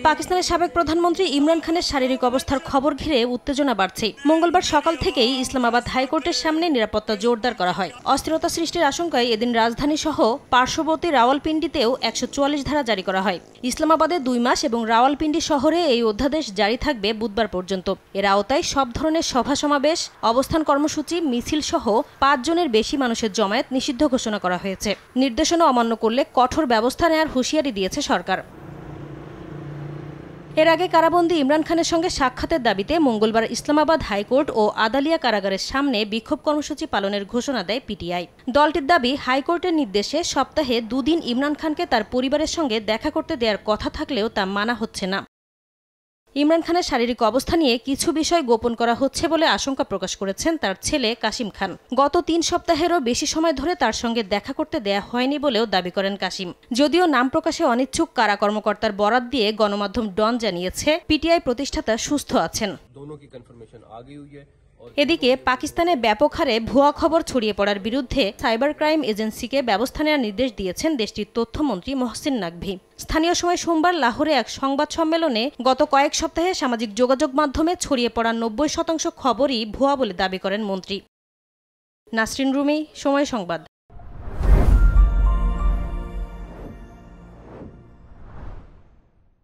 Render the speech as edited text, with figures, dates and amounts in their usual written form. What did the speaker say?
পাকিস্তানের সাবেক প্রধানমন্ত্রী ইমরান খানের শারীরিক অবস্থার খবর ঘিরে উত্তেজনা বাড়ছে। মঙ্গলবার সকাল থেকেই ইসলামাবাদ হাইকোর্টের সামনে নিরাপত্তা জোরদার করা হয়। অস্থিরতা সৃষ্টির আশঙ্কায় এদিন রাজধানী সহ পার্শ্ববর্তী রাওয়ালপিন্ডিতেও ১৪৪ ধারা জারি করা হয়। ইসলামাবাদে ২ মাস এবং রাওয়ালপিন্ডি শহরে এই অধ্যাদেশ জারি থাকবে বুধবার পর্যন্ত। এর আওতায় সব ধরনের সভা সমাবেশ, অবস্থান কর্মসূচি, মিছিল সহ ৫ জনের বেশি মানুষের জমায়েত নিষিদ্ধ ঘোষণা করা হয়েছে। নির্দেশনা অমান্য করলে কঠোর ব্যবস্থা নেওয়ার হুঁশিয়ারি দিয়েছে সরকার। এর আগে কারাবন্দী ইমরান খানের সঙ্গে সাক্ষাতের দাবিতে মঙ্গলবার ইসলামাবাদ হাইকোর্ট ও আদালিয়া কারাগারের সামনে বিক্ষোভ কর্মসূচি পালনের ঘোষণা দেয় পিটিআই। দলটির দাবি, হাইকোর্টের নির্দেশে সপ্তাহে ২ দিন ইমরান খানকে তার পরিবারের সঙ্গে দেখা করতে দেওয়ার কথা থাকলেও তা মানা হচ্ছে না। ইমরান খানের শারীরিক অবস্থা নিয়ে কিছু বিষয় গোপন করা হচ্ছে বলে আশঙ্কা প্রকাশ করেছেন তার ছেলে কাশিম খান। গত ৩ সপ্তাহেরও বেশি সময় ধরে তার সঙ্গে দেখা করতে দেয়া হয়নি বলেও দাবি করেন কাশিম। যদিও নাম প্রকাশে অনিচ্ছুক কারা কর্মকর্তার বরাত দিয়ে গণমাধ্যম ডন জানিয়েছে, পিটিআই প্রতিষ্ঠাতা সুস্থ আছেন। এদিকে পাকিস্তানে ব্যাপক হারে ভুয়া খবর ছড়িয়ে পড়ার বিরুদ্ধে সাইবার ক্রাইম এজেন্সিকে ব্যবস্থা নেওয়ার নির্দেশ দিয়েছেন দেশটির তথ্যমন্ত্রী মহসিন নাকভি। স্থানীয় সময় সোমবার লাহোরে এক সংবাদ সম্মেলনে গত কয়েক সপ্তাহে সামাজিক যোগাযোগ মাধ্যমে ছড়িয়ে পড়া ৯০% খবরই ভুয়া বলে দাবি করেন মন্ত্রী। নাসরিন রুমি, সময় সংবাদ।